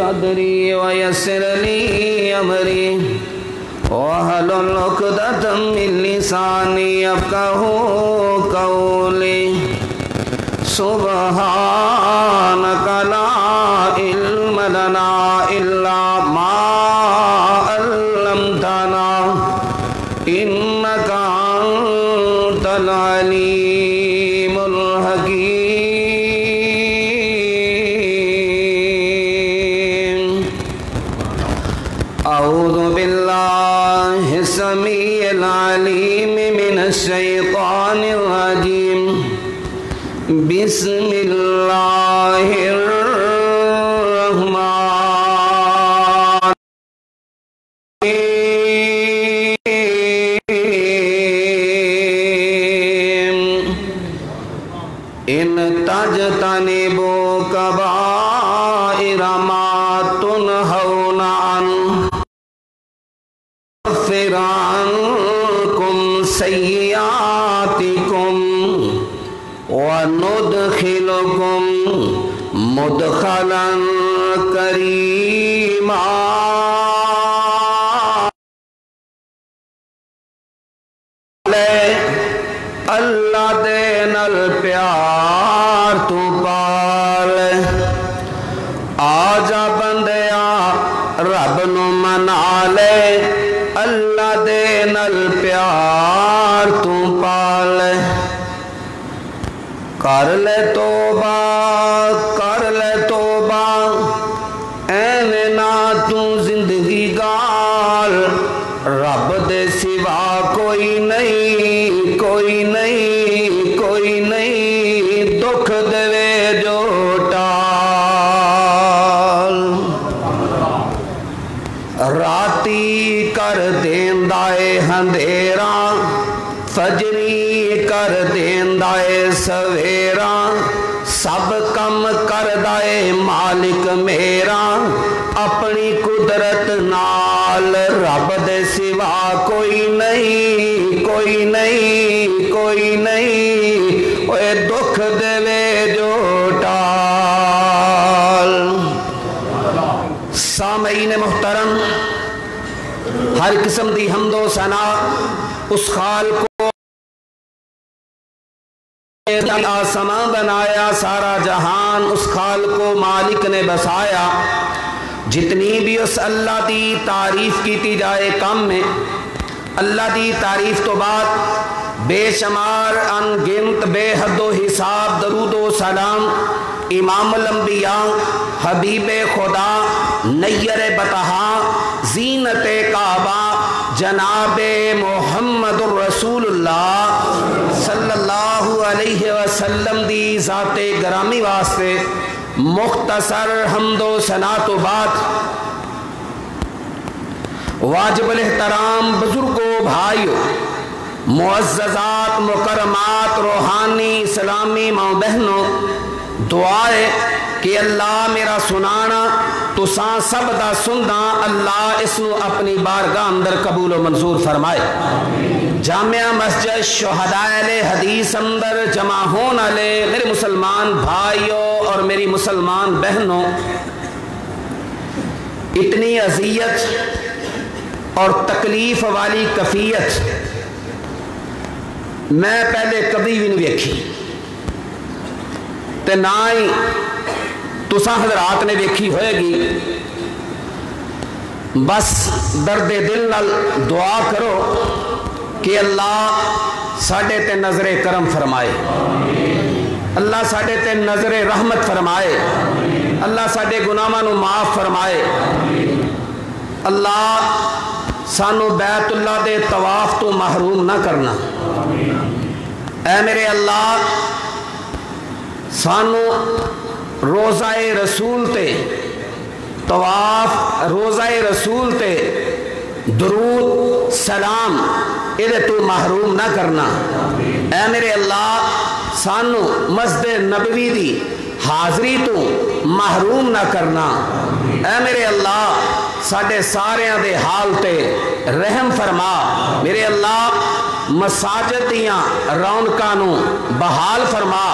صدری ویسر لی امری واحلل عقدۃ من لسانی یفقہوا قولی سبحانک لا علم لنا الا ما علمتنا انک انت العلیم الحکیم اعوذ باللہ السمیع العلیم من الشیطان الرجیم بسم اللہ الرحمن ان تجتنبوا کبائر ما تنہون عنہ نکفر عنکم سیئاتکم وندخلکم مدخلا کریما اللہ دے نال پیار تو پال آجا بندیا رب نو منا لے اللہ دے نال پیار تو پال کر لے توبہ ایویں نہ تو زندگی گال رب دے سوا کوئی نہیں دکھ دے جو ٹال راتی کر دیندائے اندھیرا فجری کر دیندائے سویرا سب کم کردائے مالک میرا اپنی قدرت نال رب دے سوا کوئی نہیں اوے دکھ دے جو ٹال سامعین محترم ہر قسم دی حمد و ثنا اس خال کو آسمان بنایا سارا جہان اس خال کو مالک نے بسایا جتنی بھی اس اللہ دی تعریف کیتی جائے کم میں اللہ دی تعریف تو بعد بے شمار انگنت بے حد و حساب درود و سلام امام الانبیاء حبیب خدا نیر بطحا زینت کعبہ جناب محمد الرسول اللہ صلی اللہ علیہ وسلم دی ذات گرامی واسطے مختصر حمد و ثنا تو بعد واجب الاحترام بزرگوں بھائیوں معززات مکرمات روحانی اسلامی ماں بہنوں دعائے کہ اللہ میرا سنانا تساں سب دا سندا اللہ اس نو اپنی بارگاہ اندر قبول و منظور فرمائے جامعہ مسجد شہداء اہل حدیث اندر جمع ہونے والے میرے مسلمان بھائیوں اور میری مسلمان بہنوں اتنی اذیت اور تکلیف والی کفیت میں پہلے کبھی بھی نہیں دیکھی تے نہ ہی تساں حضرات نے دیکھی ہوئے گی بس درد دل نال دعا کرو کہ اللہ ساڈے تے نظر کرم فرمائے اللہ ساڈے تے نظر رحمت فرمائے اللہ ساڈے گناہاں نو معاف فرمائے اللہ سانو بیت اللہ دے طواف تو محروم نہ کرنا اے میرے اللہ سانو روزہ رسول تے طواف روزہ رسول تے درود سلام ادھے تو محروم نہ کرنا اے میرے اللہ سانو مسجد نبوی دی حاضری تو محروم نہ کرنا اے میرے اللہ ساڈے ساریاں دے حال تے رحم فرما میرے اللہ मसाजिद दियां रौनकां नूं बहाल फरमा।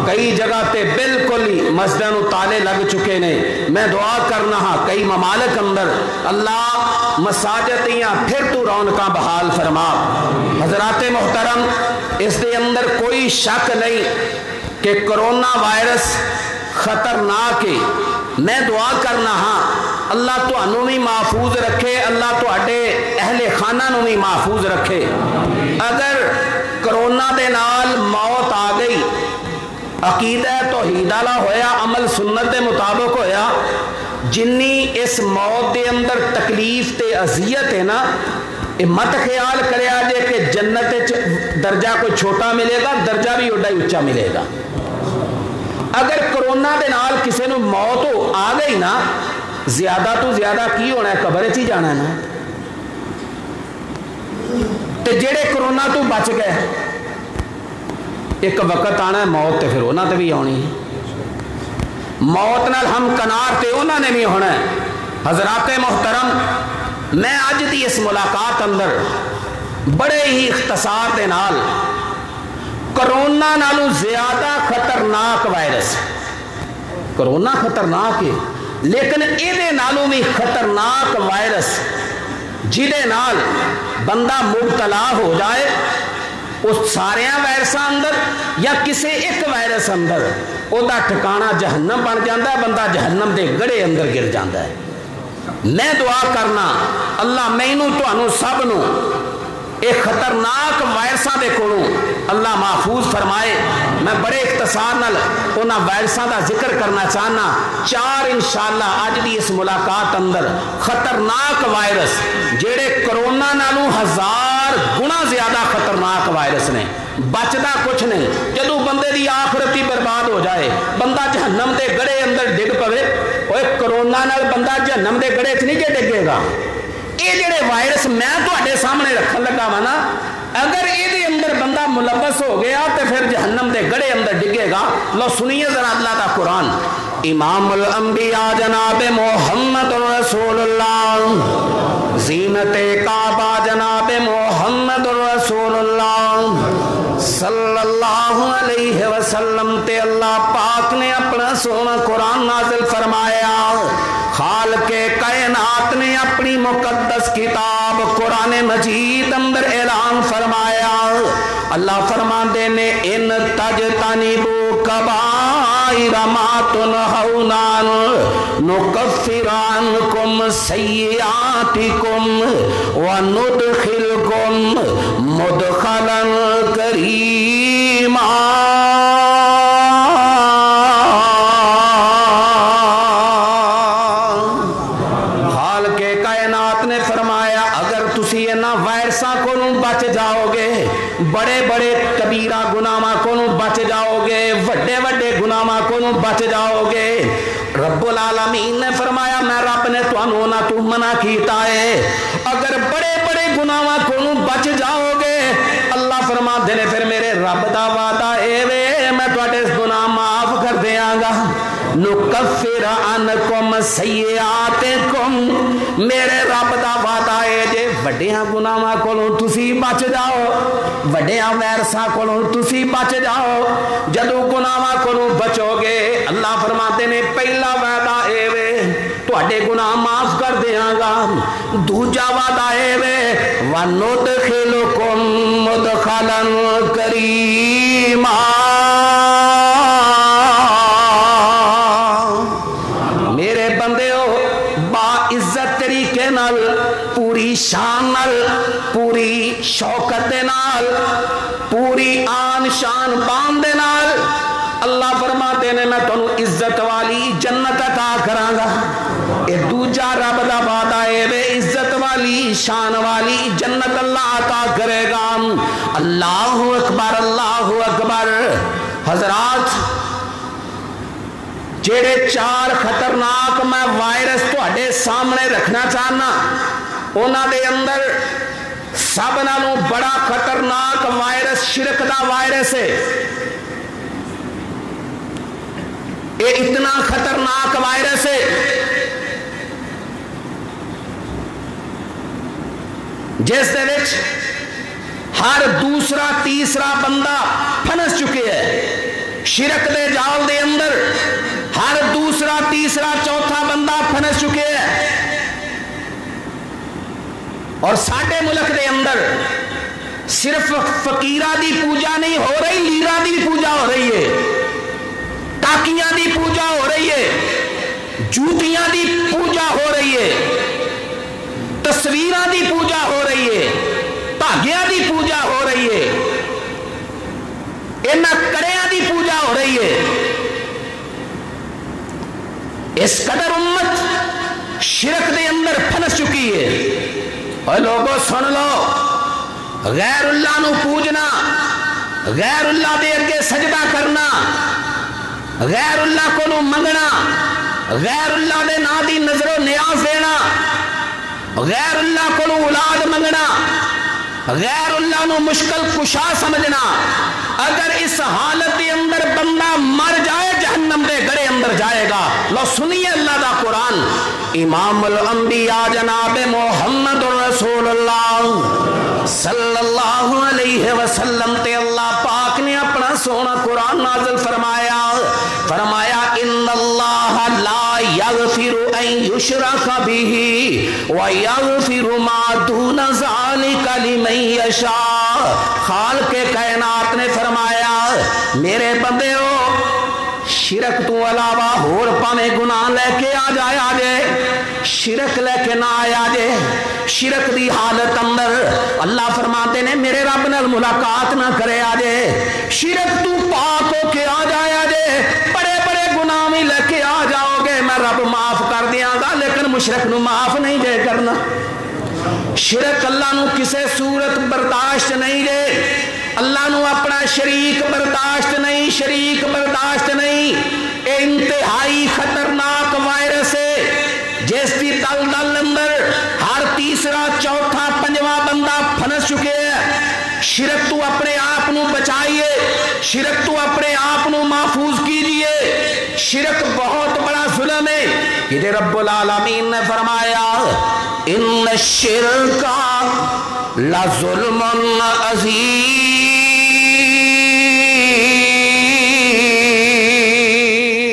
कई जगह ते बिल्कुल ही मस्जिदां नूं ताले लग चुके ने। मैं दुआ करना हाँ कई ममालिक अंदर अल्लाह मसाजिद दियां फिर तू रौनकां बहाल फरमा। हजराते मोहतरम इस दे अंदर कोई शक नहीं कि कोरोना वायरस खतरनाक है। मैं दुआ करना हाँ अल्लाह तुहानू भी महफूज रखे, अल्लाह तुहाडे अहले खाना नू भी महफूज रखे। अगर कोरोना दे नाल मौत आ गई, अकीदा तौहीद वाला होया, अमल सुन्नत के मुताबिक होया, जिन्नी इस मौत के अंदर तकलीफ ते अजियत है ना, ये मत ख्याल करया जे कि जन्नत दर्जा कोई छोटा मिलेगा, दर्जा भी उड्डा ही उच्चा मिलेगा। अगर कोरोना दे नाल किसी नू मौत हो आ गई ना, ज्यादा तो ज्यादा की होना है, कब्र च ही जाना ना। ते जेड़े कोरोना तो बच गए, एक वक्त आना है मौत ते फिर उन्होंने भी आनी है। मौत नाल हम कनार ते उन्होंने भी होना है। हजराते मोहतरम मैं अज की इस मुलाकात अंदर बड़े ही इख्तसार दे नाल कोरोना नालों ज्यादा खतरनाक वायरस, कोरोना खतरनाक है लेकिन इहदे नालों भी खतरनाक वायरस जिहदे नाल बंदा मुबतला हो जाए, उस सारिया वायरसां अंदर या किसी एक वायरस अंदर उहदा ठिकाना जहन्नम बन जाता है, बंदा जहन्नम के गड़े अंदर गिर जाता है। मैं दुआ करना अल्लाह मैनू तुहानू सब नू एक खतरनाक वायरसां दे कोलों अल्लाह महफूज फरमाए। मैं बड़े इख्तसार नाल उन्हां वायरसां दा जिक्र करना चाहना। 4 इंशाअल्लाह अज दी इस मुलाकात अंदर खतरनाक वायरस जेड़े कोरोना नालों 1000 गुना ज्यादा खतरनाक वायरस ने, बचदा कुछ नहीं। जदों बंदे दी आखिरत ही बर्बाद हो जाए, बंदा जहन्नम दे गड़े अंदर डिग पवे, ओए कोरोना नाल बंदा जहन्नम दे गड़े च नहीं जे डिगेगा। ये जेड़े वायरस मैं तुहाडे सामने रखन लगा वा ना, अगर ये अंदर बंदा मुलव्वस हो गया तो फिर जहन्नम के गड़े अंदर डिगेगा। लो सुनिए जरा अल्लाह का कुरान। इमामुल अंबिया जनाब मोहम्मद रसूलुल्लाह, ज़ीनते काबा जनाब मोहम्मद रसूलुल्लाह सल्लल्लाहु अलैहि वसल्लम ते अल्लाह पाक ने अपना सोना कुरान नाज़िल फरमाया। खाल के कायनात ने अपनी मुकद्दस किताब कुरान मजीद अंदर ऐलान फरमाया। अल्लाह फरमाते ने इन तजतनिबू कबाइरा मा तुनहौना नुकफ्फिर अन्कुम सय्यातिकुम व नुदखिलकुम मुदखलन करीमा। वायरसा को बच जाओगे, बड़े बड़े कबीरा गुनामा को बच जाओगे, वड्डे वड्डे गुनामा को बच जाओगे। रब्बुल आलमीन ने फरमाया मैं रब ने तुहानू ना तू मना कीता है। अगर बड़े बड़े गुनामा को बच जाओगे, अल्लाह फरमाते ने फिर मेरे रब दा वादा ए वे मैं तुहाडे गुनाह माफ कर देंगा। नुकफ्फिर अन्कुम सय्यातिकुम, मेरे रब दा वादा है जे वड्डियां गुनाहां कोलों तुसी बच जाओ, वड्डियां वायरसां कोलों तुसी बच जाओ। जदों गुनाहां कोलों बचोगे, अल्लाह फरमाते ने पहला वादा ए वे तुहाडे गुनाह माफ कर देंगा। दूजा वादा ए वे व नुदखिलुकुम मुदखलन करीमा, मेरे बंदे हो बाइज्जत तरीके नाल, पूरी शान नाल, पूरी शौकत दे नाल, पूरी आन शान बान दे नाल अल्लाह फरमाते ने मैं तुहानू इज्जत वाली जन्नत अता करांगा। ये दूजा रब दा वादा है वे इज्जत वाली शान वाली जन्नत अल्लाह अता करेगा। अल्लाहु अकबर, अल्लाहु अकबर। हजरात जेड़े 4 खतरनाक मैं वायरस तुहाडे सामने रखना चाहना, उन्हां दे अंदर सब नालों बड़ा खतरनाक वायरस शिरक दा वायरस है। ये इतना खतरनाक वायरस है जिस दे विच ہر دوسرا تیسرا بندہ پھنس چکے ہے شرک دے جال دے اندر، ہر دوسرا تیسرا چوتھا بندہ پھنس چکے ہے۔ اور ساڈے ملک دے اندر صرف فقیرہ دی پوجا نہیں ہو رہی، لیرہ دی پوجا ہو رہی ہے، ٹاکیاں دی پوجا ہو رہی ہے، جوتیاں دی پوجا ہو رہی ہے، تصویراں دی پوجا ہو رہی ہے، دھاگیاں دی پوجا ہو رہی ہے، انہاں کڑیاں دی پوجا ہو رہی ہے۔ اس قدر امت شرک دے اندر پھنس چکی ہے۔ اور لوگوں سن لو، غیر اللہ نو پوجنا، غیر اللہ دے اگے سجدہ کرنا، غیر اللہ کو نو منگنا، غیر اللہ دے نا دی نظر و نیاز دینا، غیر اللہ کو نو اولاد منگنا، غیر اللہ نو مشکل کشا سمجھنا، اگر اس حالت کے اندر بندہ مر جائے جہنم دے گڑے اندر جائے گا۔ لو سنیے اللہ دا قرآن، امام الانبیاء جناب محمد رسول اللہ صلی اللہ علیہ وسلم تے اللہ پاک نے اپنا سونا قرآن نازل فرمایا، فرمایا ان اللہ لا یغفر ان یشرک بہ ویغفر ما دون ذلک لمن یشاء۔ خالق کائنات نے فرمایا میرے بندے ہو، شرک تو علاوہ ہور پاویں گناہ لے کے آ جائے شرک لے کے نہ آیا جے، شرک دی حالت اندر اللہ فرماتے نے میرے رب نال ملاقات نہ کرے آجے، شرک تو پاک ہو کے آ جایا جے، بڑے بڑے گناہ میں لے کے آ جاؤ گے میں رب معاف کر دیاں گا، لیکن مشرک نو معاف نہیں جے کرنا۔ شرک اللہ نو کسے صورت برداشت نہیں جے، اللہ نو اپنا شریک برداشت نہیں، شریک برداشت نہیں۔ اے انتہائی خطرناک وائرس ہے جس کی دل اندر ہر تیسرا چوتھا پنجواں بندہ پھنس چکے ہیں۔ شرک تو اپنے آپ نو بچائیے، شرک تو اپنے آپ نو محفوظ کیجئے، شرک بہت بڑا ظلم ہے۔ کہ رب العالمین نے فرمایا ان الشرک لظلم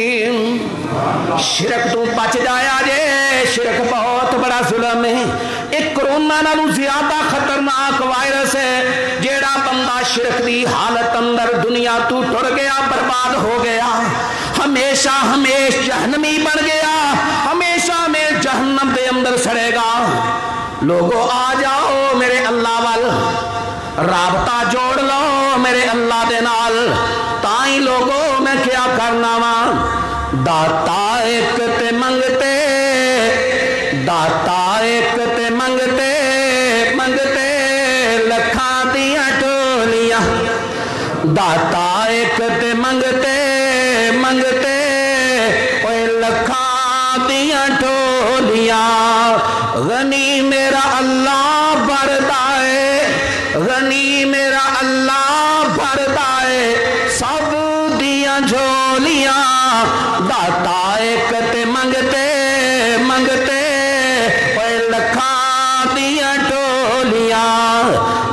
عظیم، شرک تو بچ جایا جے، شرک بہت بڑا ظلم ہے۔ ایک کرونا نالوں زیادہ خطرناک وائرس ہے، جیڑا بندہ شرک دی حالت اندر دنیا تو ٹر گیا، برباد ہو گیا، ہمیشہ ہمیش جہنمی بن گیا، ہمیشہ میں جہنم دے اندر سڑے گا۔ لوگوں آ جاؤ میرے اللہ وال، رابطہ جوڑ لو میرے اللہ دے نال، تائیں لوگوں میں کیا کرنا وا، داتا ایک تے منگتے، داتا ایک تے منگتے، منگتے لکھاں دیاں ٹولیاں، داتا ایک تے منگتے، منگتے اوے لکھاں دیاں ٹولیاں، غنی میرا اللہ بھردا ہے، غنی میرا اللہ بھردا ہے سب دیاں جھولیاں، داتا ایک تے منگتے، منگتے اوے لکھاں دیاں ٹولیاں،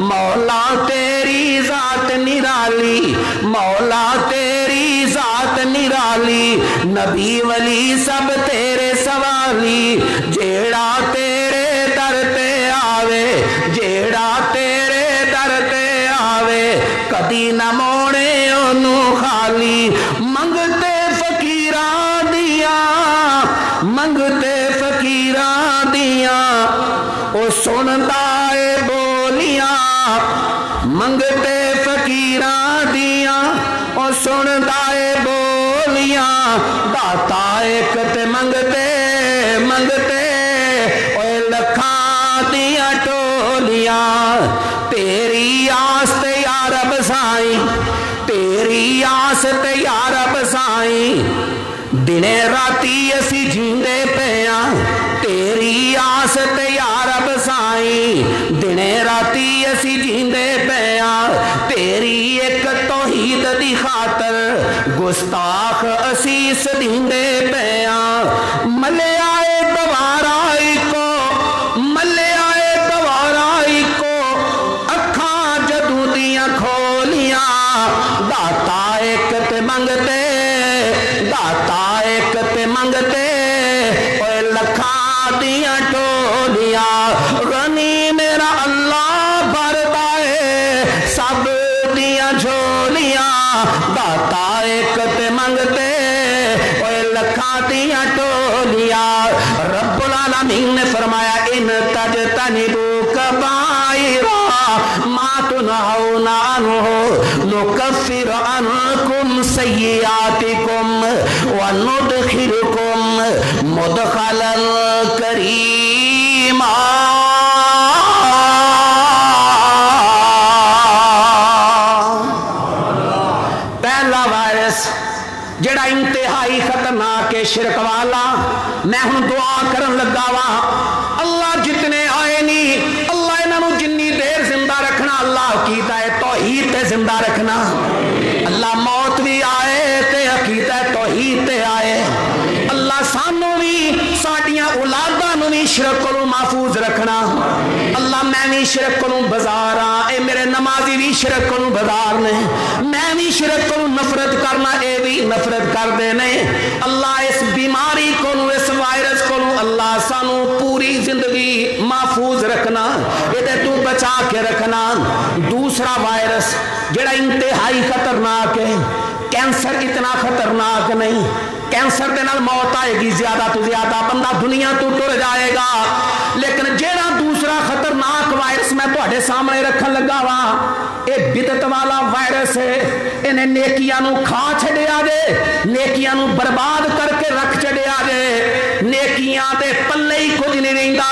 مولا تیری ذات نرالی، مولا تیری ذات نرالی، نبی ولی سب تیرے سوالی، جیڑا تیرے در تے آوے، جیڑا تیرے در تے آوے، کدی نہ موڑے انہوں خالی، منگتے فقیران دیاں، منگتے فقیران دیاں، او سندا اے بولیاں، منگتے فقیران دیاں، او سندا اے بولیاں، داتا ایک تے منگتے، منگتے اوے لکھاں دیاں ٹولیاں، تیری آس تے یا رب سائیں، تیری آس تے یا رب سائیں، دنے راتی اسی جیندے پیاں، تیری آس تے یا رب سائیں، دنے راتی اسی جیندے پیاں، تیری ایک توحید دی خاطر گستاخ اسیس دیندے پیاں، ملے آئے دوارا کو، ملے آئے دوارا کو، اکھاں جدو लखां दियां टोलियां गनी मेरा अल्लाह भरदा है सब दियां झोलियां दाता एक ते मंगते ओए लखां दियां टोलियां। रब्बुल आलमीन ने फरमाया इन तजतनिबू कबाइरा मा तुनहौना अन्हु नुकफ्फिर अन्कुम सय्यिआतिकुम व नुदखिलकुम मुदखलन करीमा। पहला वायरस जेड़ा इंतहाई खतरनाक है शिरक वाला, मैं हुण दुआ करन लगा वा अल्लाह जितने आए नी अल्लाह इन्हां जिन्नी देर जिंदा रखना अल्लाह कीता है तौहीद ते जिंदा रखना। अल्लाह मौत भी आए ते कीता है तौहीद ते आए। अल्लाह सानू भी साडियां औलादां नू भी शिरक कोलों महफूज रखना। अल्लाह मैं भी शिरक कोलों बाजार हाँ, ए मेरे नमाजी भी शिरक कोलों बाजार ने, मैं भी शिरक कोलों नफरत करना ए भी नफरत करते ने। अल्लाह इस बीमारी कोलों इस वायरस कोलों अल्लाह सानू पूरी जिंदगी महफूज रखना, ये तू बचा के रखना। दूसरा वायरस जेड़ा इंतहाई खतरनाक है, कैंसर इतना खतरनाक नहीं, कैंसर के नाल मौत आएगी ज्यादा तो ज्यादा, बंदा दुनिया तो टुर जाएगा। लेकिन जेड़ा दूसरा खतरनाक वायरस मैं तुहाडे सामने रखन लगा वा ये बिदत वाला वायरस है। इन्हें नेकियां नू खा छड़िया जे, नेकियां नू बर्बाद करके रख छड़िया जे। नेकियां ते पल्ले ही कुछ नहीं रहिंदा,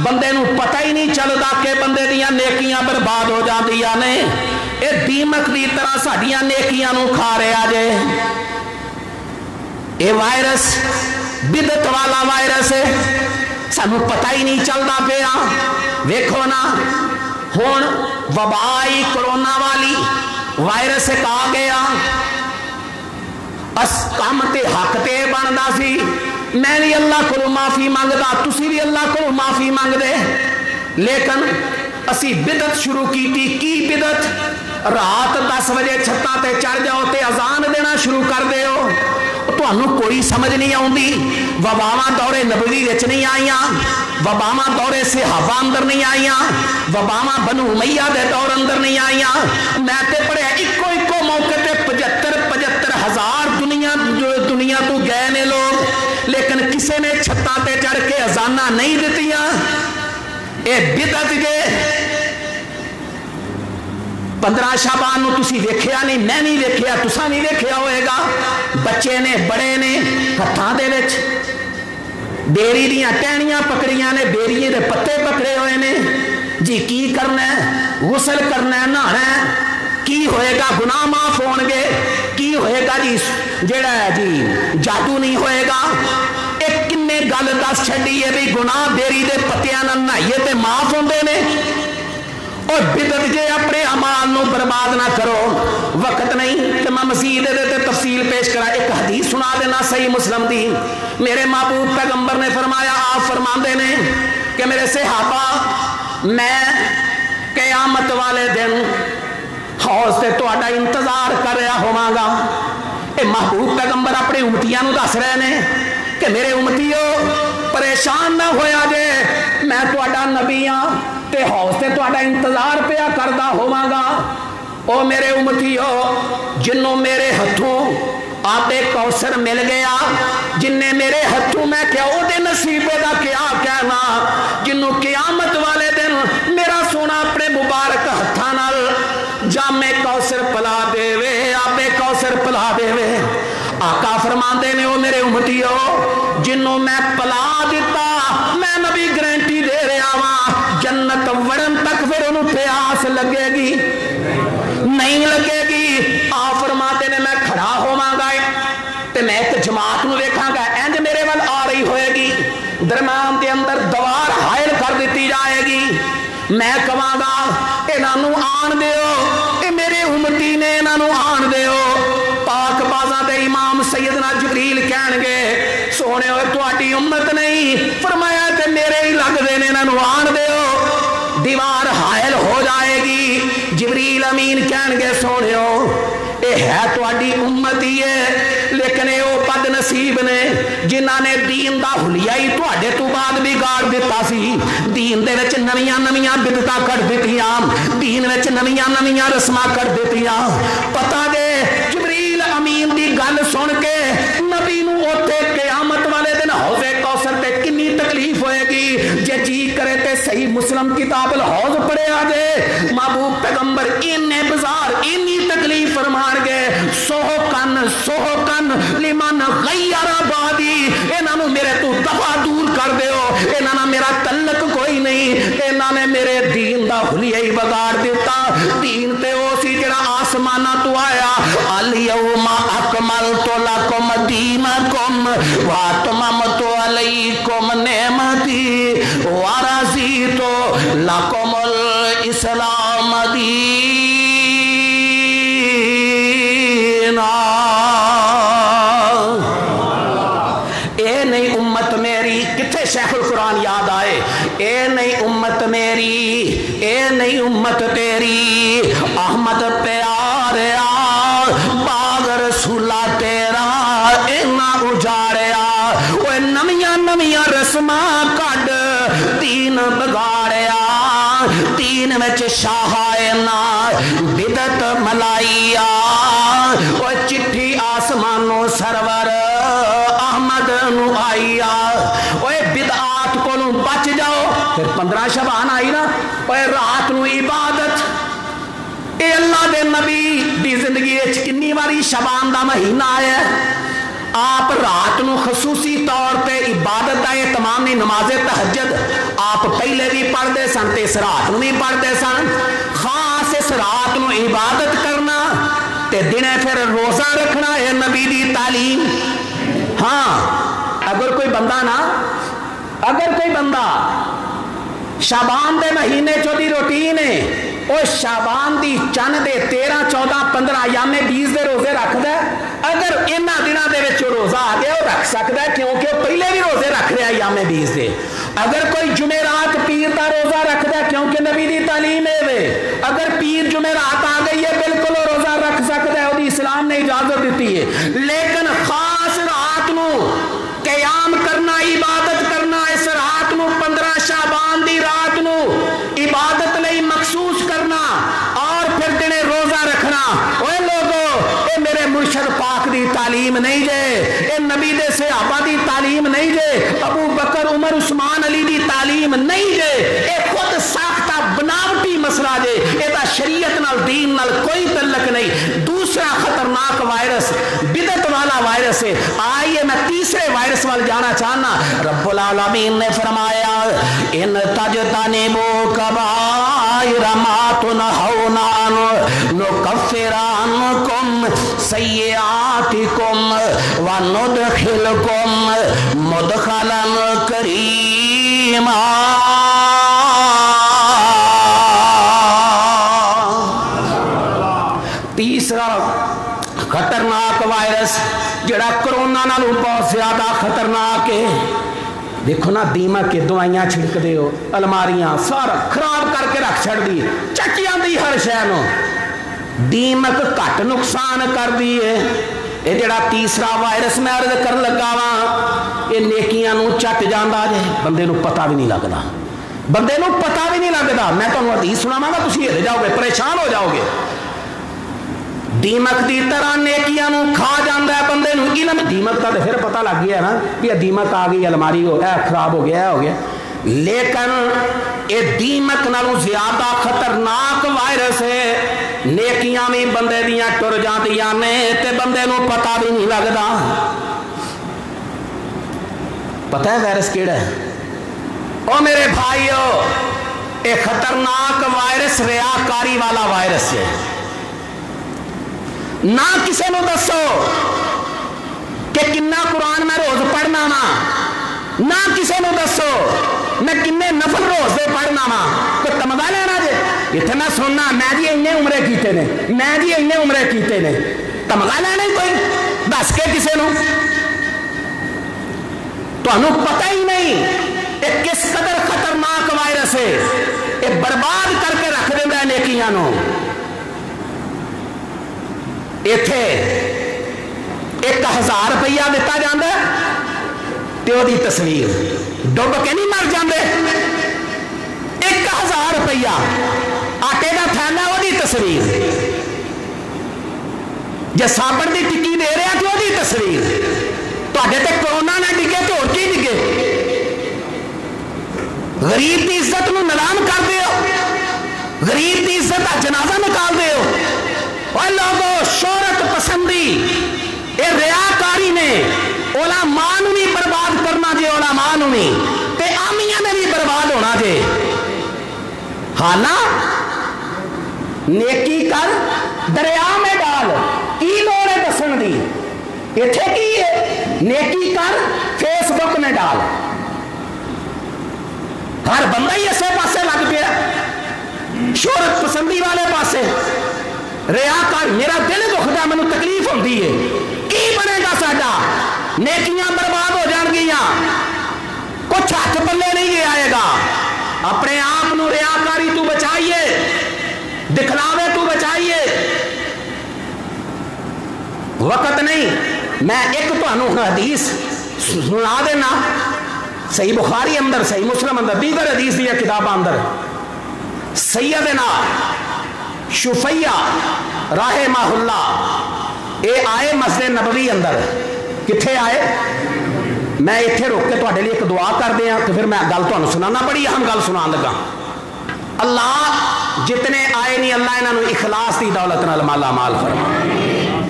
बंदे नू पता ही नहीं चलता कि बंदे दियां नेकियां बर्बाद हो जांदियां ने। ये दीमक की तरह साडियां नेकियां नू खा रहा जे। ये वायरस बिदत वाला वायरस है, सानू पता ही नहीं चलता पिया। वेखो ना हुण वबाई कोरोना वाली वायरस एक आ गया, अस कम ते हक ते बनदा सी, मैं भी अल्लाह को माफी मंगदा, तुसी भी अल्लाह को माफी मंगदे, लेकिन असी बिदत शुरू की बिदत? रात 10 बजे छत्तां ते चढ़ जाओ ते अजान देना शुरू कर दिओ, तुहानू कोई समझ नहीं आउंदी। वबावां दौरे नबवी विच नहीं आईयां, वबावां दौरे सहाबा अंदर नहीं आईयां, वबावां बनु उमैया दे दौर अंदर नहीं आईयां। मैं ते पढ़िया इको मौके ते 75 हज़ार दुनिया तो गए ने लोग, लेकिन किसी ने छत्तां ते चढ़ के अजाना नहीं दित्तियां। ये बिदत जे 15 शाबान नूं तुसीं वेखिया नहीं, मैं नहीं वेखिया, तुसां नहीं वेखिया होएगा। बच्चे ने बड़े ने हत्थां दे विच बेरी दीयां टहनियां पकड़ियां ने, बेरीए दे पत्ते पकड़े हुए ने जी। की करना है? गुसल करना है, नहाना है, की होएगा? गुनाह माफ होणगे। की होएगा जी? जेड़ा है जी जादू नहीं होएगा। एक किन्ने गल दस छड्डी है भी गुनाह बेरी दे पत्तियां नाल नहाइए ते माफ होंदे ने। और बिदत जे अपने अमाल नू बर्बाद ना करो। वक्त नहीं कि मैं मसीद दे तफसील पेश करा। एक हदीस सुना देना सही मुस्लिम दी। मेरे महबूब पैगंबर ने फरमाया, आप फरमाते ने कि मेरे सहाबा मैं क़यामत वाले दिन हौज से तुहाडा इंतजार कर रहा होवांगा। ये महबूब पैगंबर अपने उम्मतियां नू दस रहे ने कि मेरे उम्मतियो परेशान ना होया जे, मैं तुहाडा नबी हाँ ते हौज से तुहाडा इंतजार पिया करदा होवांगा। ओ मेरे उम्मतियो, जिन्हों मेरे हथों आते कौसर मिल गया, जिन्ने मेरे हथों मैं क्या ओदे नसीबे का क्या कहना, जिन्हों क़यामत वाले दिन मेरा सोना अपने मुबारक हत्थां नाल जामे कौसर पिला देवे, आपे कौसर पिला देवे। आका फरमाते ने, ओ मेरे उम्मतियो, जिन्हों मैं पिला दिता, मैं नबी गारंटी दे रहा वा जन्नत वड़न तक फिर उन्होंने प्यास लगेगी नहीं लगेगी। आप फरमाते ने मैं खड़ा होवांगा ते मैं एक जमात नूं वेखांगा इंज मेरे वाल आ रही होएगी, दरम्यान के अंदर दीवार हायल कर दी जाएगी। मैं कहांगा इन्हां नूं आण दिओ, ये मेरे उम्मती ने, इन्हां नूं आण दिओ। पाक बाज़ां दे इमाम सैयदना जिबरील कहणगे, सोने तुहाडी उम्मत नहीं, फरमाया ते मेरे ही लगदे ने, इन्हां नूं आण दिओ। दीवार हायल हो जाएगी। जिबरील अमीन कहणगे, सोनियो ये है तुहाडी उम्मत ही है, लेकिन ये बदनसीब ने जिन्हां ने दीन दा हुलिया ही तुहाडे तो बाद बिगाड़ दिता सी। दीन दे विच नवीआं नवीआं बिदतां कढ दित्तियां, दीन विच नवीआं नवीआं रस्मां कढ दित्तियां। पता जे जिबरील अमीन दी गल सुन के नबी नूं उत्थे क़यामत वाले दिन हौज़े कौसर ते किन्नी तकलीफ होएगी। जे जी करे ते सही मुस्लिम किताब अल हौज़ पढ़िया जे महबूब पैगंबर इन्ने बाजार इन्नी तकलीफ फरमाणगे, सोहकन लिमन गय्यर बादी, इन्हां नूं मेरे तो दफा दूर कर दिओ, इन्हां नाल मेरा तल्लक कोई नहीं, इन्हां ने मेरे दीन दा हुलिया ही बिगाड़ दिता। दीन ते ओ सी जिहड़ा आसमानां तो आया, अल यौमा अकमलतु लकुम दीनकुम व अतममतु अलैकुम नेमती व रज़ीतु लकुमुल इस्लाम दीना। ए नहीं उम्मत मेरी, किथे शेखुल कुरान याद आए, ए नहीं उम्मत मेरी, ए नहीं उम्मत तेरी, अहमद प्यारिया बाग रसूला तेरा इन्ना उजाड़िया। ओए नवियां नवियां रस्मां कढ दीन बिगाड़िया, दीन विच शाहाए ना बिदत मलाइया। ओए चिट्ठी आसमानों सरवर अहमद नू आईया। ओए बिदआत कोलों बच जाओ। फिर 15 शबान आई ना, ओए रात नू इबादत। ए अल्लाह दे नबी दी जिंदगी किन्नी बारी शबान दा महीना आया। आप रात नू खसूसी तौर पे इबादत का एहतमाम नहीं, नमाज़े तहज्जुद आप पहले भी पढ़ते सन ते इस रात नू भी पढ़ते सन। खास इस रात नू इबादत करना ते दिने फिर रोजा रखना है नबी दी तालीम। हाँ, अगर कोई बंदा शाबान दे महीने चोदी रूटीन है, और शाबान दी चंद दे 13, 14, 15 यामे 20 दे रोजे रखदा, अगर इन्हां दिनां दे विच रोजा आ गया वो रख सकदा है, क्योंकि पहले भी रोजे रख रहा है यामे 20 दे। अगर कोई जुमेरात पीर का रोजा रखदा, क्योंकि नबी दी तालीम है, अगर पीर जुमेरात आ गई है बिल्कुल रोजा रख सकता है, वो इस्लाम ने इजाजत दी है। लेकिन खास रात नू क़याम करना, इबादत करना, इस रात नू 15 शाबान दी रात नू इबादत लई मखसूस करना और फिर दिने रोजा रखना। ओए लोगो, ये मेरे मुर्शद पाक दी तालीम नहीं जे, ये नबी दे सहाबा दी तालीम नहीं जे, अबू बकर उमर उस्मान अली दी तालीम नहीं जे, ये खुद साख्ता बनावटी मसला जे, ये शरीयत नाल दीन नाल कोई तल्लक नहीं। दूसरा खतरनाक वायरस बिदत वाला वायरस है। आइए मैं तीसरे वायरस वाल जाना चाहना। रब्बुल आलमीन ने फरमाया, इन तजतनिबू कबाइर मा तुनहौना अन्हु नुकफ्फिर अन्कुम सय्यिआतिकुम व नुदखिलकुम मुदखलन करीमा। तीसरा खतरनाक वायरस जड़ा कोरोना नालों बहुत ज्यादा खतरनाक है। देखो ना, दीमक के दवाइयां छिड़कते हो, अलमारियां सारा खराब करके रख छड़ दी, चक्कियां दी हर शय नूं। दीमक घट नुकसान कर दी है। ये जड़ा तीसरा वायरस मैं अर्ज कर लगा वा, ये नेकियां नूं चट जांदा जे, बंदे नूं पता भी नहीं लगता, बंदे नूं पता भी नहीं लगता। मैं तुहानूं हदीस सुनावांगा, तुसीं हिल जाओगे, परेशान हो जाओगे। दीमक की तरह नेकियां नूं खा जाता है बंदे नूं। इल्म दीमक का तो फिर पता लग गया ना कि दीमक आ गई, अलमारी हो गया, खराब हो गया, हो गया। लेकिन ये दीमक नालों ज्यादा खतरनाक वायरस है। नेकियां भी बंदे दियां टुर जांदियां ने ते बंदे नूं पता भी नहीं लगता। पता है वायरस केड़ा है? ओ मेरे भाइयों, ये खतरनाक वायरस रियाकारी वाला वायरस है। ना किसी को दसो कि किन्ना कुरान मैं रोज पढ़ना वा, ना किसी को दसो मैं किन्ने नफल रोज से पढ़ना वा। कोई तमगा लेना जे, इतने मैं सुनना मैं जी इन्ने उमरे कीते ने, मैं जी इन्ने उमरे कीते ने, तमगा लेना कोई दस के किसी को? तुहानू पता ही नहीं ये किस कदर खतरनाक वायरस है। ये बर्बाद करके रख देता है नेकियां नूं। इत्थे 1000 रुपया दिता जाता है, تے ओदी तस्वीर, डुब के नहीं मर जाते। 1000 रुपया आटे का थैला, ओदी तस्वीर, जे साबण की टिक्की दे रहा तो ओदी तस्वीर। तुहाडे ते कोरोना ना डिगे तो होर की डिगे। गरीब की इज्जत नूं नीलाम कर दिओ, गरीब की इज्जत का जनाजा निकाल दिओ। और लोगों शोहरत पसंदी, ये रियाकारी ने उलमा नूं भी बर्बाद करना जे, उलमा नूं भी ते आमियां ने भी बर्बाद होना जे। हाँ ना, नेकी कर दरिया में डाल, की लोड़ है दसन दी। इत्थे की है, नेकी कर फेसबुक में डाल। हर बंदा ही इसे पासे लग गया, शोहरत पसंदी वाले पासे। रियाकार, मेरा दिल दुखदा, मैनू तकलीफ होती है। की बनेगा साडा? नेकियां बर्बाद हो जाएंगियां, कुछ हाथ पल्ले नहीं आएगा। अपने आप नू रियाकारी तू बचाइए, दिखलावे तू बचाइए। वक्त नहीं, मैं एक तुहानू हदीस सुना देना। सही बुखारी अंदर, सही मुस्लिम अंदर, दीगर हदीस दी किताबां अंदर सैयदना शुफैया राहिमहुल्लाह ये आए मस्जिद नबवी अंदर। किथे आए? मैं इत्थे रोक के तुहाडे लिए एक दुआ कर दिया तो फिर मैं गल तुहानू सुनाना, बड़ी अहम गल सुनान लगा। अल्लाह जितने आए नहीं, अल्लाह इन्हां नू इखलास दी दौलत नाल माला माल फरमा।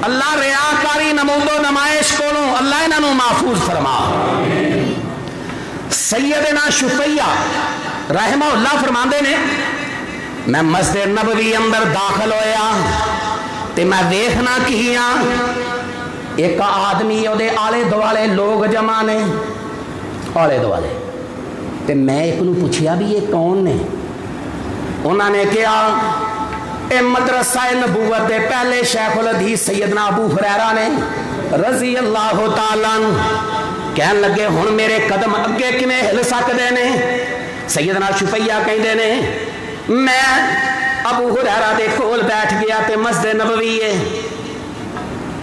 अल्लाह रियाकारी नमूदो नमाइश कोलों अल्लाह इन्हां नू महफूज फरमा। सैयदना शुफैया रहमहुल्लाह फरमांदे ने, मैं मस्जिद नबवी अंदर दाखिल होया ते मैं देखना की एक आदमी ओदे आले दुआले लोग जमा ने, आले दुआले। ते मैं एक नू पूछया भी ये कौन ने? उन्होंने कहा ए मदरसा नबूवत दे पहले शेखुल हदीस सैयदना अबू हुरैरा ने रजी अल्लाह तआला कहन लगे, हुण मेरे कदम अगे किवें हिल सकदे ने? सैयदना शुफैया कहंदे ने, मैं अबू हुरैरा दे कोल बैठ गया ते मस्जिद नबवी है।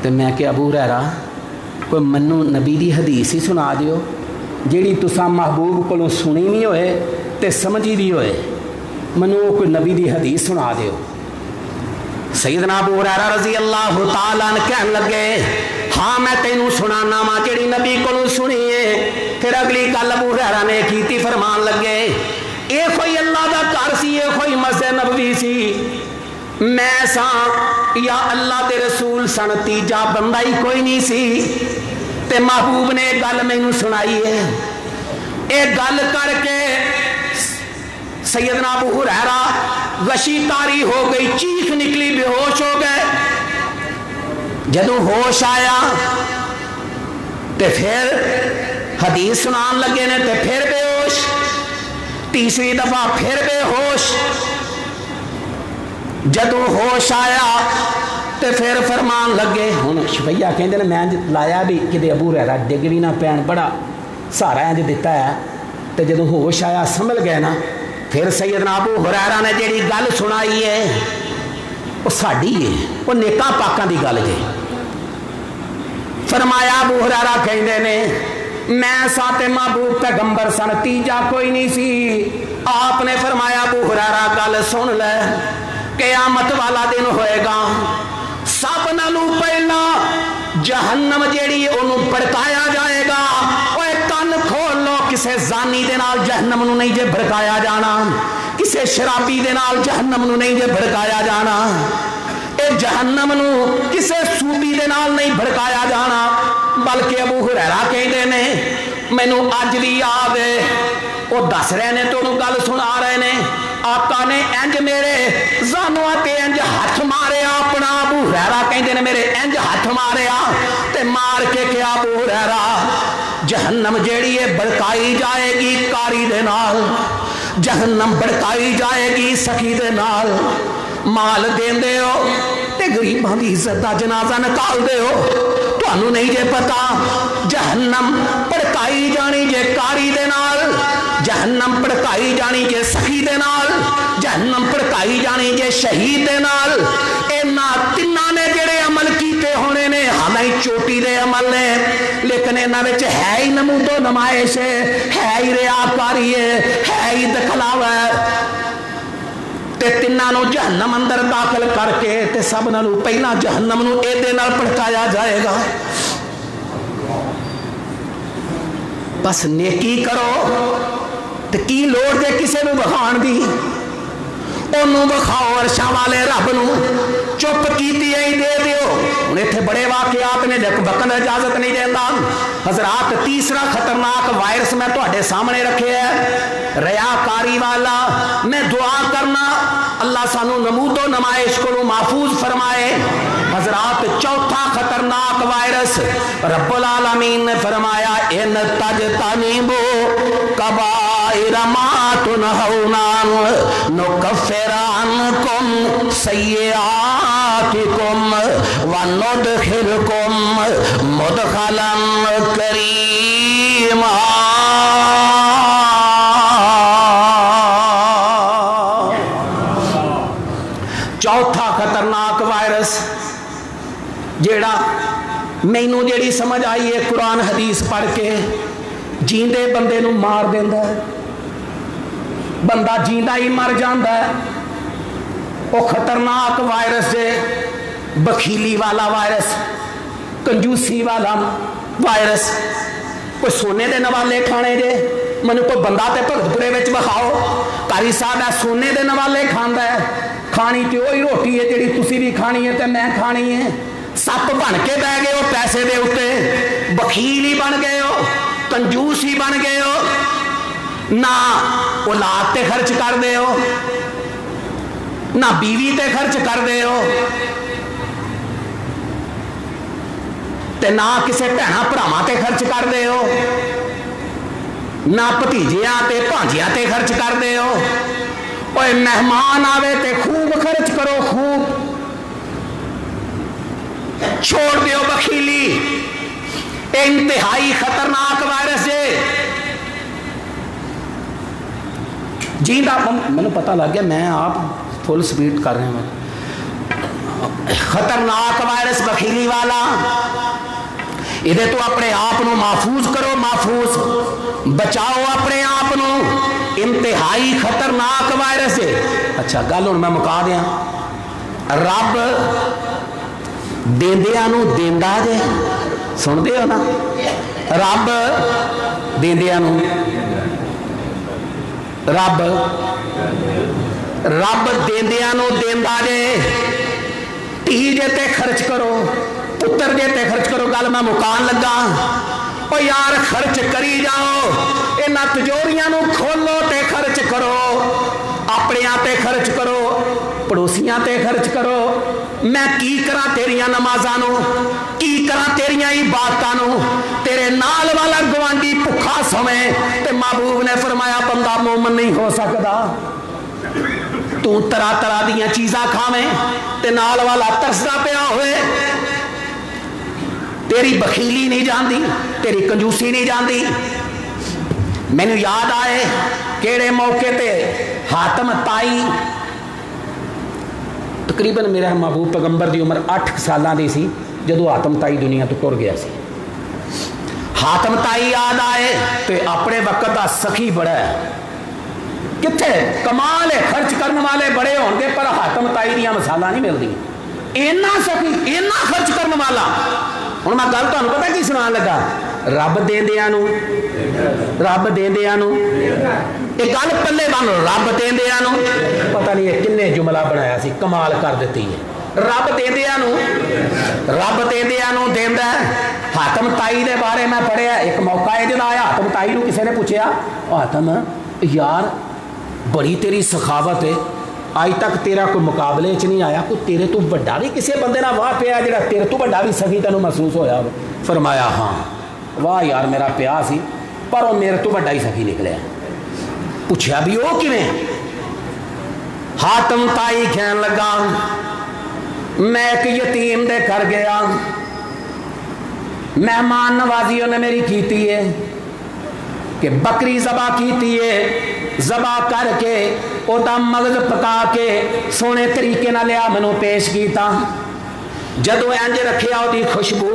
ते मैं कि अबू हुरैरा कोई मन्नू नबी दी हदीस ही सुना दियो, जिहड़ी तुसां महबूब कोलों सुनी भी होए ते समझी भी होए। मन्नू कोई नबी दी हदीस सुना दियो। सैयदना अबू हुरैरा रज़ी अल्लाह तआला अन्हु कहन लगे, हाँ मैं तेनू सुनाना वा जिहड़ी नबी कोलों सुनी है। फिर अगली गल अबू हुरैरा ने कीती, फरमान लगे, ये कोई अल्लाह का घर सी, ये कोई मस्जिद नबवी सी, मैं सा या अल्लाह के रसूल सन, तीजा बंदा ही कोई नहीं सी। ते महबूब ने गल मैनू सुनाई है। ये गल करके सैयदना अबू हुरैरा गशी तारी हो गई, चीख निकली, बेहोश हो गए। जदों होश आया ते फिर हदीस सुनान लगे ने ते फिर बेहोश, तीसरी दफा फिर बेहोश। जदों होश आया ते फिर फरमान लगे, हुण शुफैया कहंदे ने मैं लाया भी कि अबू हुरैरा डिग भी ना पैन, बड़ा सहारा इंज दिता है। ते जदों होश आया संभल गए ना, फिर सैयदना अबू हुरैरा ने जिहड़ी गल सुनाई है वो साडी है, वो नेकां पाकां दी गल जे। फरमाया अबू हुरैरा कहंदे ने, मैं साते महबूब पैगंबर सन, तीजा कोई नहीं सी। आपने फरमाया अबू हुरैरा गल सुन ले, क़यामत वाला दिन होएगा, सब नालों पहला जहन्नम जेड़ी ओनू भड़काया जाएगा। ओए कान खोल लो, किसे जानी दे नाल जहन्नम नू नहीं जे भड़काया जाना, किसे शराबी दे नाल जहन्नम नू नहीं जे भड़काया जाना, ए जहन्नम नू किसे सूबी दे नाल नहीं भड़काया जाना। बल्कि अबू हुरैरा कहते ने, मैनू अज भी याद है, वो दस रहे ने तो गल सुना रहे ने, आका ने इंज मेरे जानुआ ते इंज हथ मारिया अपना। अबू हुरैरा कहते ने मेरे इंज हथ मारिया ते मार के क्या अबू हुरैरा, जहन्नम जेड़ी है भड़काई जाएगी कारी दे नाल, जहन्नम भड़काई जाएगी सखी दे नाल। माल देंदे हो ते गरीबां दी इज्जत दा जनाजा निकालदे हो, तुहानू नहीं जे पता जहन्नम भड़काई जानी जे कारी दे नाल, जहन्नम भड़काई जानी जे सखी दे नाल, जहन्नम भड़काई जानी जे शहीद दे नाल। इन्हां तिन्हां ने जेड़े अमल कीते होने ने, हालांकि चोटी दे अमल ने, लेकिन इन्हां विच है ही नमूदो नमाइश, है ही रियाकारी, है ही दिखलावा। ते तिन्हां नूं जहन्नम अंदर दाखिल करके ते सब नालों पहला जहन्नम नूं इहदे नाल भड़काया जाएगा। बस नेकी करो ते की लोड़ जे किसी नूं विखाण दी, ओनू विखाओ अरशां वाले रब नूं, चुप कीती ही दे दिओ। हुण इत्थे बड़े वाकियात ने, बकन इजाजत नहीं देंदा। हजरात तीसरा खतरनाक वायरस मैं तुहाडे सामने रखे है, रियाकारी वाला। मैं दुआ करना अल्लाह सानू नमूदो नमाइश को महफूज फरमाए। हजरात चौथा खतरनाक वायरस रब्बुल आलमीन ने फरमाया, इन तजतनिबू कबाइर मा तुनहौना नुकफ्फिर अन्कुम सय्यिआतिकुम व नुदखिलकुम मुदखलन करीमा। चौथा खतरनाक वायरस जेड़ा मैनू जेड़ी समझ आई है कुरान हदीस पढ़ के, जींदे बंदे नू मार देंदा है, बंदा जींदा ही मर जाता है। वो खतरनाक वायरस जे बखीली वाला वायरस, कंजूसी वाला वायरस। कोई सोने दे नवाले खाने जे, मैनू कोई बंदा ते भगतपुरे विच विखाओ कारी साहब सोने दे नवाले खांदा है। खानी तो वही रोटी है जी तुसी भी खानी है तो मैं खानी है। सप बन के बह गए हो पैसे दे उत्ते, बखील ही बन गए हो, कंजूस ही बन गए हो, ना औलाद ते खर्च कर दे हो, ना बीवी ते खर्च कर दे हो, ते ना किसी भैन भरावां ते खर्च कर दे हो, ना भतीजियां ते भांजियां ते खर्च कर दे हो। ओए मेहमान आवे ते खूब खर्च करो, खूब छोड़ दियो बखीली। इंतहाई खतरनाक वायरस है। जींदा मैंने पता लग गया, मैं आप फुल स्पीड कर रहे हैं। खतरनाक वायरस बखीली वाला, इधे तो अपने आप को महफूज करो, महफूज बचाओ अपने आप को। इंतहाई खतरनाक वायरस है। अच्छा गल हुण मैं मुका दिया, रब देंदियां नूं देंदा जे, सुनते हो ना, रब देंदियां नूं, रब देंदियां नूं देंदा जे। धी जे ते खर्च करो, पुत्र जे ते खर्च करो। गल मैं मुकान लगा, ओ यार खर्च करी जाओ, इन्हां तिजोरियां नूं खोलो ते खर्च करो, अपनियां ते खर्च करो, पड़ोसियां ते खर्च करो। मैं की करा तेरियां नमाज़ां नूं, की करा तेरियां इबादतां नूं। तेरे नाल वाला गवांडी भुखा सोवे ते महबूब ने फरमाया बंदा मोमन नहीं हो सकता। तू तरह तरह दीयां चीज़ां खावें ते नाल वाला तरसदा पिया होए, तेरी बखीली नहीं जाती, तेरी कंजूसी नहीं जाती। मैनू याद आए केड़े मौके ते हातम ताई, तकरीबन मेरा महबूब पैगंबर की उम्र 8 साल की सी जदों हातम ताई दुनिया तो टुर गया सी। हातम ताई याद आए तो अपने वक्त का सखी बड़ा है, कित्थे कमाल है, खर्च करने वाले बड़े होंगे पर हातम ताई दियां मसाला नहीं मिलती। इन्ना सखी, इन्ना खर्च करने वाला। हुण मैं गल तुहानूं पता की सुनान लगा, रब देंदियां नूं, रब देंदियां नूं, ये गल पल्ले बन, रब देंदियां नूं, पता नहीं किन्ने जुमला बनाया सी, कमाल कर देती है। रब देंदियां नूं, रब देंदियां नूं देंदा है। हातम ताई दे बारे मैं पढ़िया, एक मौका है जदा आया, हातम ताई नूं किसी ने पूछया, हातम यार बड़ी तेरी सखावत है, अज तक तेरा कोई मुकाबले च नहीं आया, कोई तेरे तो बड़ा भी किसी बंदे नाल वाह पिया जिहड़ा तेरे तो बड़ा भी सखी तैनूं महसूस होया? फरमाया हाँ, वाह यार मेरा प्या सी पर वो मेरे तो बड़ा ही सखी निकलिया। पूछया भी वो किवें? हातम ताई कहन लगा, मैं एक यतीम दे घर गया, मेहमान नवाजी उन्हें मेरी कीती है कि बकरी जबा कीती है, जबा करके ओदा मगज पका के सोने तरीके नाल लिया मैनू पेश किया। जदों इंज रखिया ओदी खुशबू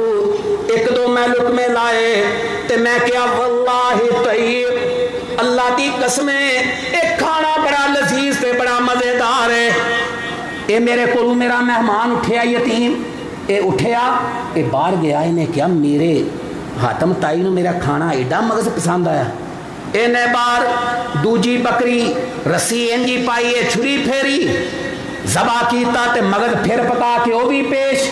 ایک دو میں لقمے لائے تے میں کیا واللہ طیب، اللہ دی قسمیں ایک کھانا بڑا لذیذ تے بڑا مزیدار ہے۔ اے میرے کو میرا مہمان اٹھیا یتیم، اے اٹھیا اے باہر گیا، انہیں کیا میرے حاتم تائی نو میرا کھانا ایڈا مغز پسند آیا، اے باہر دوجی بکری رسی انجی پائی ہے، چھری پھیری ذبح کیتا تے مغز پھر پکا کے وہ بھی پیش،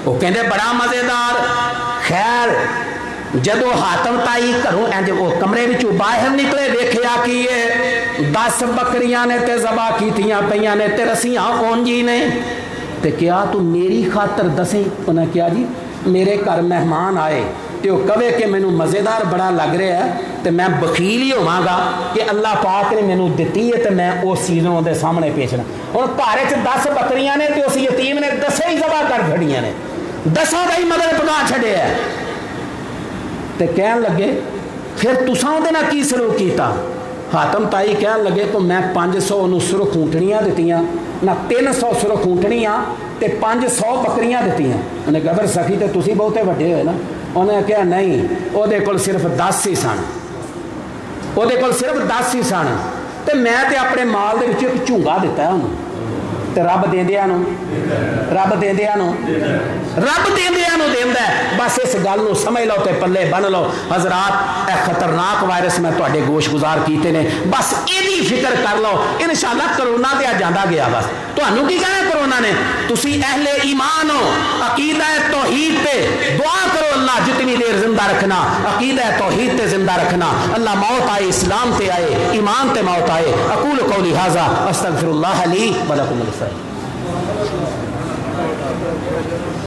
وہ کہندے بڑا مزیدار۔ خیر جدو حاتم تائی کروں اینج وہ کمرے وچوں باہر نکلے دیکھیا کی ہے 10 بکریاں نے تے ذبح کیتیاں پیاں نے تے رسیاں اونجی نے، تے کیا تو میری خاطر دسیں؟ انہیں کیا جی میرے گھر مہمان آئے تے وہ کہے کہ مینوں مزیدار بڑا لگ رہا ہے تے میں بخیل ہی ہوواں گا کہ اللہ پاک نے مینوں دتی ہے تے میں اس چیزوں دے سامنے پیشنا۔ ہن گھر وچ 10 بکریاں نے تے اس یتیم نے 10 ہی ذبح کر چھڑیاں نے، 10 دا ہی مدد پکا چھڑیا ہے۔ تے کہن لگے پھر تساں دے نال کی سلوک کیتا؟ حاتم تائی کہن لگے تو میں 500 نو سرخ اونٹنیاں دتیاں، نہ 300 سرخ اونٹنیاں تے 500 بکریاں دتیاں۔ انہیں کہا پھر سخی تے تسی بہتے وڈے ہوئے نا؟ انہیں کہا نہیں، وہ دے کول صرف 10 ہی سن، وہ دے کول صرف 10 ہی سن تے میں تے اپنے مال دے وچ ایک جھونگا دتا ہے انہوں تے رب دیندیاں نو دیندا ہے۔ بس اس گل نو سمجھ لو تے پلے بن لو حضرات، اے خطرناک وائرس میں تواڈے گوش گزار کیتے نے، بس ایدی فکر کر لو انشاءاللہ کرونا تے جاندا گیا۔ بس تانوں کی کہنا کرونا نے؟ تسی اہل ایمان ہو، عقیدہ توحید تے دعا کرو اللہ جتنی دیر زندہ رکھنا، عقیدہ توحید تے زندہ رکھنا، اللہ موت آئے اسلام تے آئے ایمان تے موت آئے۔ اقول قولی ھذا استغفر اللہ لی ولکم۔